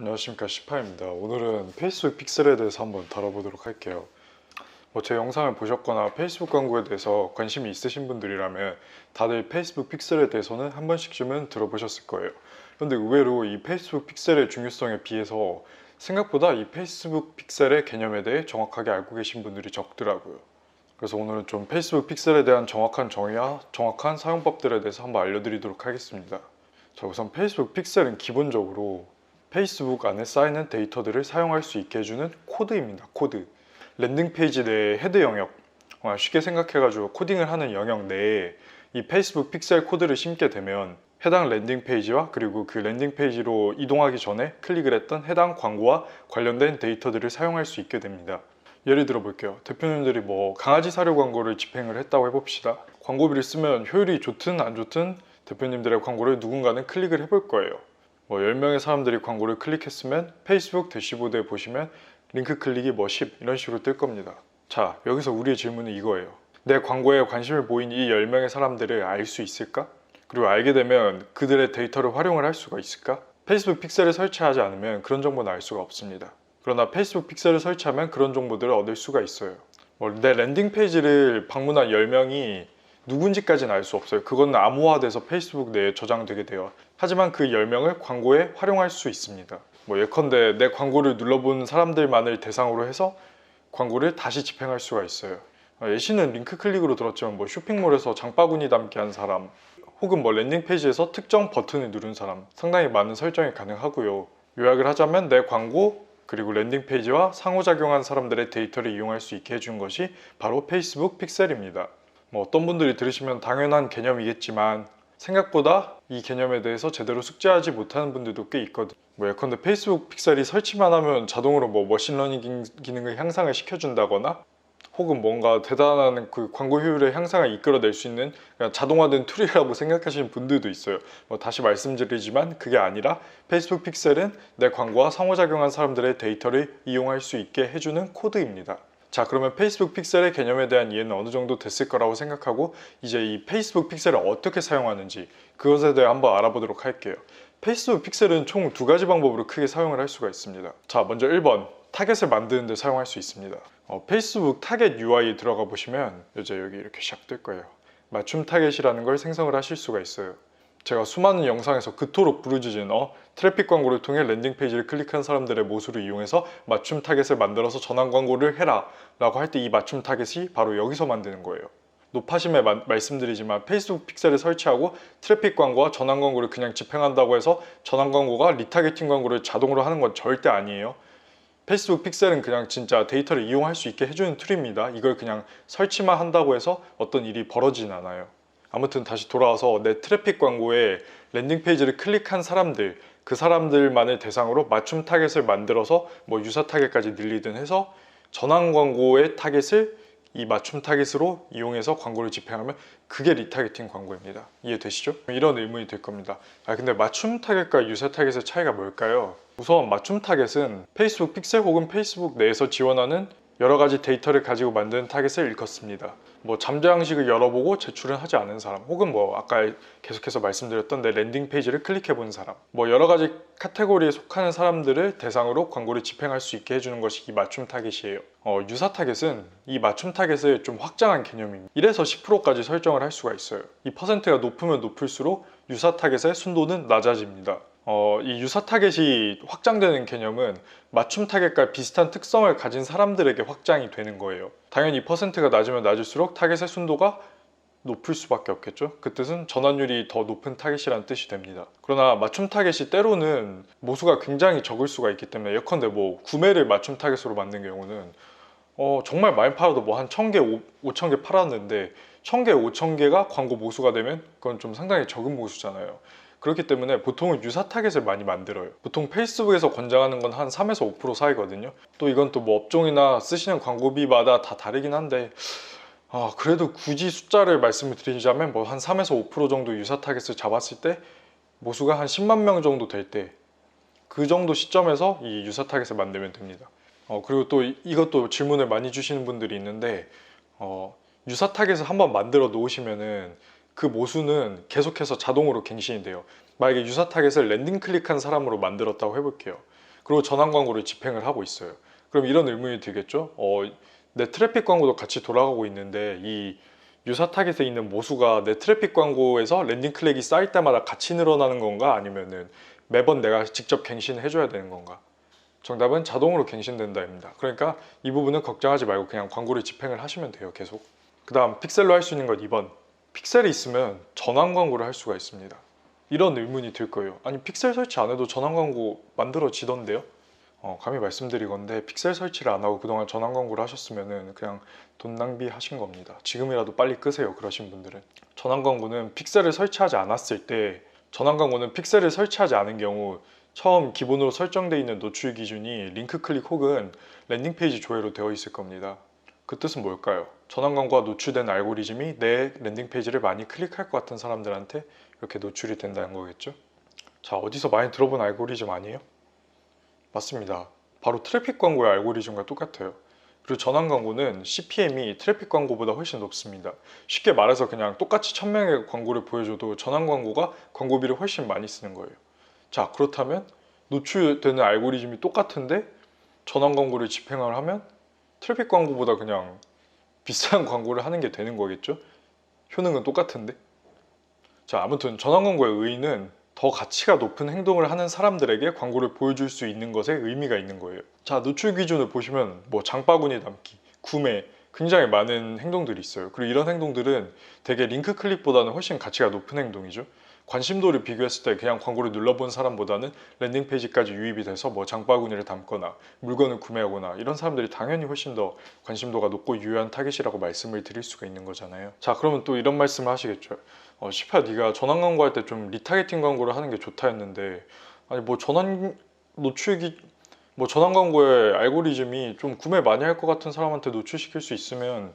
안녕하십니까, 시파입니다. 오늘은 페이스북 픽셀에 대해서 한번 다뤄보도록 할게요. 제 영상을 보셨거나 페이스북 광고에 대해서 관심이 있으신 분들이라면 다들 페이스북 픽셀에 대해서는 한 번씩쯤은 들어보셨을 거예요. 그런데 의외로 이 페이스북 픽셀의 중요성에 비해서 생각보다 이 페이스북 픽셀의 개념에 대해 정확하게 알고 계신 분들이 적더라고요. 그래서 오늘은 좀 페이스북 픽셀에 대한 정확한 정의와 정확한 사용법들에 대해서 한번 알려드리도록 하겠습니다. 자, 우선 페이스북 픽셀은 기본적으로 페이스북 안에 쌓이는 데이터들을 사용할 수 있게 해주는 코드입니다. 코드. 랜딩 페이지 내의 헤드 영역, 쉽게 생각해가지고 코딩을 하는 영역 내에 이 페이스북 픽셀 코드를 심게 되면 해당 랜딩 페이지와 그리고 그 랜딩 페이지로 이동하기 전에 클릭을 했던 해당 광고와 관련된 데이터들을 사용할 수 있게 됩니다. 예를 들어 볼게요. 대표님들이 강아지 사료 광고를 집행을 했다고 해봅시다. 광고비를 쓰면 효율이 좋든 안 좋든 대표님들의 광고를 누군가는 클릭을 해볼 거예요. 10명의 사람들이 광고를 클릭했으면 페이스북 대시보드에 보시면 링크 클릭이 10 이런 식으로 뜰 겁니다. 자, 여기서 우리의 질문은 이거예요. 내 광고에 관심을 보인 이 10명의 사람들을 알 수 있을까? 그리고 알게 되면 그들의 데이터를 활용을 할 수가 있을까? 페이스북 픽셀을 설치하지 않으면 그런 정보는 알 수가 없습니다. 그러나 페이스북 픽셀을 설치하면 그런 정보들을 얻을 수가 있어요. 내 랜딩 페이지를 방문한 10명이 누군지까지는 알 수 없어요. 그건 암호화돼서 페이스북 내에 저장되게 돼요. 하지만 그 10명을 광고에 활용할 수 있습니다. 예컨대 내 광고를 눌러본 사람들만을 대상으로 해서 광고를 다시 집행할 수가 있어요. 예시는 링크 클릭으로 들었지만 쇼핑몰에서 장바구니 담기 한 사람, 혹은 랜딩 페이지에서 특정 버튼을 누른 사람, 상당히 많은 설정이 가능하고요. 요약을 하자면 내 광고 그리고 랜딩 페이지와 상호작용한 사람들의 데이터를 이용할 수 있게 해준 것이 바로 페이스북 픽셀입니다. 어떤 분들이 들으시면 당연한 개념이겠지만 생각보다 이 개념에 대해서 제대로 숙지하지 못하는 분들도 꽤 있거든요. 예컨대 페이스북 픽셀이 설치만 하면 자동으로 머신러닝 기능을 향상을 시켜준다거나 혹은 뭔가 대단한 그 광고 효율의 향상을 이끌어낼 수 있는 자동화된 툴이라고 생각하시는 분들도 있어요. 다시 말씀드리지만 그게 아니라 페이스북 픽셀은 내 광고와 상호작용한 사람들의 데이터를 이용할 수 있게 해주는 코드입니다. 자, 그러면 페이스북 픽셀의 개념에 대한 이해는 어느 정도 됐을 거라고 생각하고 이제 이 페이스북 픽셀을 어떻게 사용하는지 그것에 대해 한번 알아보도록 할게요. 페이스북 픽셀은 총 두 가지 방법으로 크게 사용을 할 수가 있습니다. 자, 먼저 1번 타겟을 만드는 데 사용할 수 있습니다. 페이스북 타겟 UI에 들어가 보시면 이제 여기 이렇게 시작될 거예요. 맞춤 타겟이라는 걸 생성을 하실 수가 있어요. 제가 수많은 영상에서 그토록 부르짖은 트래픽 광고를 통해 랜딩 페이지를 클릭한 사람들의 모수를 이용해서 맞춤 타겟을 만들어서 전환 광고를 해라 라고 할 때 이 맞춤 타겟이 바로 여기서 만드는 거예요. 높아심에 말씀드리지만 페이스북 픽셀을 설치하고 트래픽 광고와 전환 광고를 그냥 집행한다고 해서 전환 광고가 리타겟팅 광고를 자동으로 하는 건 절대 아니에요. 페이스북 픽셀은 그냥 진짜 데이터를 이용할 수 있게 해주는 툴입니다. 이걸 그냥 설치만 한다고 해서 어떤 일이 벌어지진 않아요. 아무튼 다시 돌아와서 내 트래픽 광고에 랜딩 페이지를 클릭한 사람들, 그 사람들만을 대상으로 맞춤 타겟을 만들어서 유사 타겟까지 늘리든 해서 전환 광고의 타겟을 이 맞춤 타겟으로 이용해서 광고를 집행하면 그게 리타겟팅 광고입니다. 이해되시죠? 이런 의문이 들 겁니다. 근데 맞춤 타겟과 유사 타겟의 차이가 뭘까요? 우선 맞춤 타겟은 페이스북 픽셀 혹은 페이스북 내에서 지원하는 여러 가지 데이터를 가지고 만든 타겟을 일컫습니다. 잠재 양식을 열어보고 제출은 하지 않은 사람, 혹은 아까 계속해서 말씀드렸던 내 랜딩 페이지를 클릭해 본 사람, 여러 가지 카테고리에 속하는 사람들을 대상으로 광고를 집행할 수 있게 해주는 것이 이 맞춤 타겟이에요. 유사 타겟은 이 맞춤 타겟을 좀 확장한 개념입니다. 1에서 10%까지 설정을 할 수가 있어요. 이 퍼센트가 높으면 높을수록 유사 타겟의 순도는 낮아집니다. 이 유사 타겟이 확장되는 개념은 맞춤 타겟과 비슷한 특성을 가진 사람들에게 확장이 되는 거예요. 당연히 퍼센트가 낮으면 낮을수록 타겟의 순도가 높을 수밖에 없겠죠. 그 뜻은 전환율이 더 높은 타겟이라는 뜻이 됩니다. 그러나 맞춤 타겟이 때로는 모수가 굉장히 적을 수가 있기 때문에 예컨대 구매를 맞춤 타겟으로 만든 경우는 정말 많이 팔아도 한 1000개, 5000개 팔았는데 1000개, 5000개가 광고 모수가 되면 그건 좀 상당히 적은 모수잖아요. 그렇기 때문에 보통은 유사 타겟을 많이 만들어요. 보통 페이스북에서 권장하는 건 한 3에서 5% 사이거든요. 또 이건 또 업종이나 쓰시는 광고비마다 다 다르긴 한데 그래도 굳이 숫자를 말씀을 드리자면 한 3에서 5% 정도 유사 타겟을 잡았을 때 모수가 한 10만 명 정도 될 때 그 정도 시점에서 이 유사 타겟을 만들면 됩니다. 그리고 또 이것도 질문을 많이 주시는 분들이 있는데 유사 타겟을 한번 만들어 놓으시면은 그 모수는 계속해서 자동으로 갱신이 돼요. 만약에 유사 타겟을 랜딩 클릭한 사람으로 만들었다고 해볼게요. 그리고 전환 광고를 집행을 하고 있어요. 그럼 이런 의문이 들겠죠? 내 트래픽 광고도 같이 돌아가고 있는데 이 유사 타겟에 있는 모수가 내 트래픽 광고에서 랜딩 클릭이 쌓일 때마다 같이 늘어나는 건가? 아니면은 매번 내가 직접 갱신해 줘야 되는 건가? 정답은 자동으로 갱신된다입니다. 그러니까 이 부분은 걱정하지 말고 그냥 광고를 집행을 하시면 돼요. 계속. 그 다음 픽셀로 할 수 있는 것 2번. 픽셀이 있으면 전환 광고를 할 수가 있습니다. 이런 의문이 들 거예요. 아니 픽셀 설치 안 해도 전환 광고 만들어지던데요? 감히 말씀드리건데 픽셀 설치를 안 하고 그동안 전환 광고를 하셨으면 그냥 돈 낭비하신 겁니다. 지금이라도 빨리 끄세요. 그러신 분들은. 전환 광고는 픽셀을 설치하지 않았을 때, 전환 광고는 픽셀을 설치하지 않은 경우 처음 기본으로 설정되어 있는 노출 기준이 링크 클릭 혹은 랜딩 페이지 조회로 되어 있을 겁니다. 그 뜻은 뭘까요? 전환 광고가 노출된 알고리즘이 내 랜딩 페이지를 많이 클릭할 것 같은 사람들한테 이렇게 노출이 된다는 거겠죠? 자, 어디서 많이 들어본 알고리즘 아니에요? 맞습니다. 바로 트래픽 광고의 알고리즘과 똑같아요. 그리고 전환 광고는 CPM이 트래픽 광고보다 훨씬 높습니다. 쉽게 말해서 그냥 똑같이 1000명의 광고를 보여줘도 전환 광고가 광고비를 훨씬 많이 쓰는 거예요. 자, 그렇다면 노출되는 알고리즘이 똑같은데 전환 광고를 집행을 하면 트래픽 광고보다 그냥 비싼 광고를 하는 게 되는 거겠죠? 효능은 똑같은데? 자, 아무튼 전환 광고의 의의는 더 가치가 높은 행동을 하는 사람들에게 광고를 보여줄 수 있는 것에 의미가 있는 거예요. 자, 노출 기준을 보시면 뭐 장바구니 담기, 구매, 굉장히 많은 행동들이 있어요. 그리고 이런 행동들은 되게 링크 클릭보다는 훨씬 가치가 높은 행동이죠. 관심도를 비교했을 때 그냥 광고를 눌러본 사람보다는 랜딩 페이지까지 유입이 돼서 뭐 장바구니를 담거나 물건을 구매하거나 이런 사람들이 당연히 훨씬 더 관심도가 높고 유효한 타깃이라고 말씀을 드릴 수가 있는 거잖아요. 자, 그러면 또 이런 말씀을 하시겠죠. 시파야, 네가 전환 광고할 때 좀 리타게팅 광고를 하는 게 좋다 했는데, 아니 뭐 노출기 전환 광고의 알고리즘이 좀 구매 많이 할 것 같은 사람한테 노출시킬 수 있으면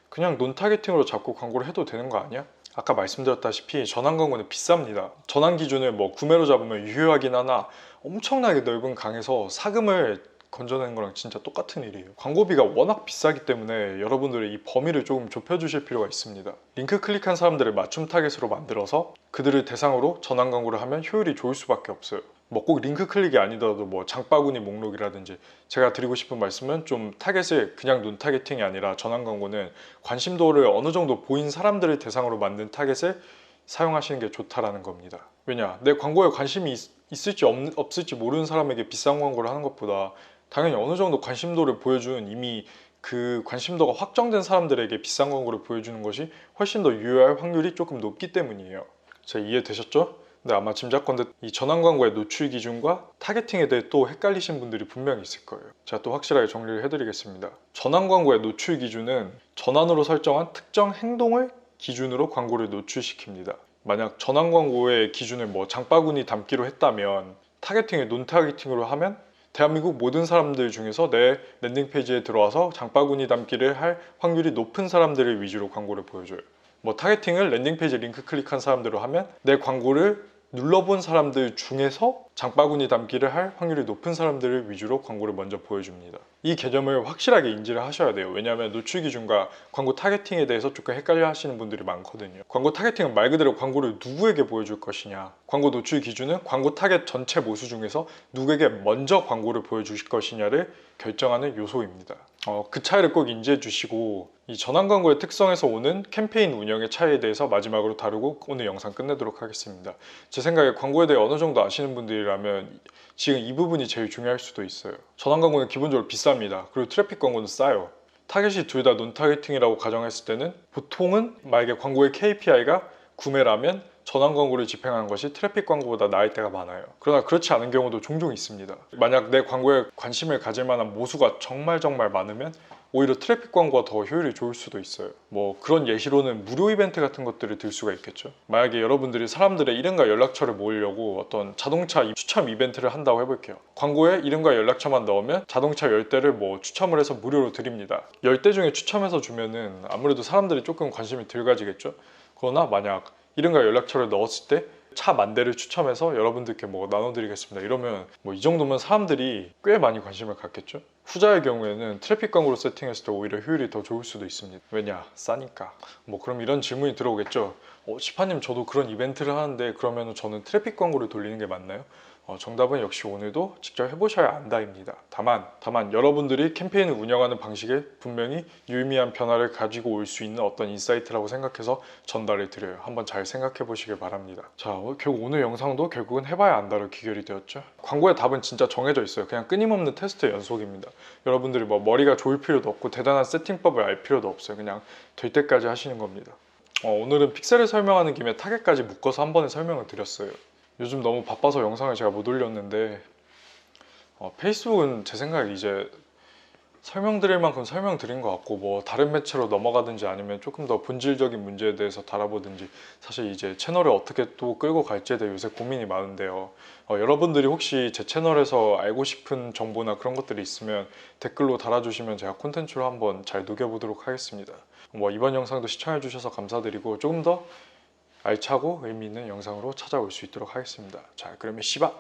그냥 논 타겟팅으로 잡고 광고를 해도 되는 거 아니야? 아까 말씀드렸다시피 전환 광고는 비쌉니다. 전환 기준을 뭐 구매로 잡으면 유효하긴 하나 엄청나게 넓은 강에서 사금을 건져내는 거랑 진짜 똑같은 일이에요. 광고비가 워낙 비싸기 때문에 여러분들의 이 범위를 조금 좁혀주실 필요가 있습니다. 링크 클릭한 사람들을 맞춤 타겟으로 만들어서 그들을 대상으로 전환 광고를 하면 효율이 좋을 수밖에 없어요. 뭐 꼭 링크 클릭이 아니더라도 뭐 장바구니 목록이라든지, 제가 드리고 싶은 말씀은 좀 타겟을 그냥 눈 타겟팅이 아니라 전환 광고는 관심도를 어느 정도 보인 사람들을 대상으로 만든 타겟을 사용하시는 게 좋다라는 겁니다. 왜냐, 내 광고에 관심이 있을지 없을지 모르는 사람에게 비싼 광고를 하는 것보다 당연히 어느 정도 관심도를 보여준, 이미 그 관심도가 확정된 사람들에게 비싼 광고를 보여주는 것이 훨씬 더 유효할 확률이 조금 높기 때문이에요. 자, 이해되셨죠? 네, 아마 짐작컨대 이 전환 광고의 노출 기준과 타겟팅에 대해 또 헷갈리신 분들이 분명히 있을 거예요. 제가 또 확실하게 정리를 해드리겠습니다. 전환 광고의 노출 기준은 전환으로 설정한 특정 행동을 기준으로 광고를 노출시킵니다. 만약 전환 광고의 기준을 뭐 장바구니 담기로 했다면 타겟팅을 논 타겟팅으로 하면 대한민국 모든 사람들 중에서 내 랜딩 페이지에 들어와서 장바구니 담기를 할 확률이 높은 사람들을 위주로 광고를 보여줘요. 뭐 타겟팅을 랜딩 페이지 링크 클릭한 사람대로 하면 내 광고를 눌러본 사람들 중에서 장바구니 담기를 할 확률이 높은 사람들을 위주로 광고를 먼저 보여줍니다. 이 개념을 확실하게 인지를 하셔야 돼요. 왜냐하면 노출 기준과 광고 타겟팅에 대해서 조금 헷갈려 하시는 분들이 많거든요. 광고 타겟팅은 말 그대로 광고를 누구에게 보여줄 것이냐, 광고 노출 기준은 광고 타겟 전체 모수 중에서 누구에게 먼저 광고를 보여주실 것이냐를 결정하는 요소입니다. 그 차이를 꼭 인지해 주시고, 이 전환 광고의 특성에서 오는 캠페인 운영의 차이에 대해서 마지막으로 다루고 오늘 영상 끝내도록 하겠습니다. 제 생각에 광고에 대해 어느 정도 아시는 분들이라면 지금 이 부분이 제일 중요할 수도 있어요. 전환 광고는 기본적으로 비쌉니다. 그리고 트래픽 광고는 싸요. 타겟이 둘 다 논 타겟팅이라고 가정했을 때는 보통은 만약에 광고의 KPI가 구매라면 전환 광고를 집행하는 것이 트래픽 광고보다 나을 때가 많아요. 그러나 그렇지 않은 경우도 종종 있습니다. 만약 내 광고에 관심을 가질 만한 모수가 정말 많으면 오히려 트래픽 광고가 더 효율이 좋을 수도 있어요. 뭐 그런 예시로는 무료 이벤트 같은 것들을 들 수가 있겠죠. 만약에 여러분들이 사람들의 이름과 연락처를 모으려고 어떤 자동차 추첨 이벤트를 한다고 해볼게요. 광고에 이름과 연락처만 넣으면 자동차 10대를 뭐 추첨을 해서 무료로 드립니다. 10대 중에 추첨해서 주면은 아무래도 사람들이 조금 관심이 덜 가지겠죠. 그러나 만약 이름과 연락처를 넣었을 때 차 10,000대를 추첨해서 여러분들께 뭐 나눠드리겠습니다. 이러면 뭐 이 정도면 사람들이 꽤 많이 관심을 갖겠죠. 후자의 경우에는 트래픽 광고로 세팅했을 때 오히려 효율이 더 좋을 수도 있습니다. 왜냐? 싸니까. 뭐 그럼 이런 질문이 들어오겠죠. 시파님, 저도 그런 이벤트를 하는데 그러면 저는 트래픽 광고를 돌리는 게 맞나요? 정답은 역시 오늘도 직접 해보셔야 안다입니다. 다만 여러분들이 캠페인을 운영하는 방식에 분명히 유의미한 변화를 가지고 올 수 있는 어떤 인사이트라고 생각해서 전달을 드려요. 한번 잘 생각해 보시길 바랍니다. 자, 결국 오늘 영상도 결국은 해봐야 안다로 귀결이 되었죠. 광고의 답은 진짜 정해져 있어요. 그냥 끊임없는 테스트의 연속입니다. 여러분들이 뭐 머리가 좋을 필요도 없고 대단한 세팅법을 알 필요도 없어요. 그냥 될 때까지 하시는 겁니다. 오늘은 픽셀을 설명하는 김에 타겟까지 묶어서 한 번에 설명을 드렸어요. 요즘 너무 바빠서 영상을 제가 못 올렸는데 페이스북은 제 생각에 이제 설명드릴 만큼 설명드린 것 같고, 뭐 다른 매체로 넘어가든지 아니면 조금 더 본질적인 문제에 대해서 다뤄보든지, 사실 이제 채널을 어떻게 또 끌고 갈지에 대해 요새 고민이 많은데요. 여러분들이 혹시 제 채널에서 알고 싶은 정보나 그런 것들이 있으면 댓글로 달아주시면 제가 콘텐츠로 한번 잘 녹여보도록 하겠습니다. 이번 영상도 시청해주셔서 감사드리고, 조금 더 알차고 의미 있는 영상으로 찾아올 수 있도록 하겠습니다. 자, 그러면 씨바!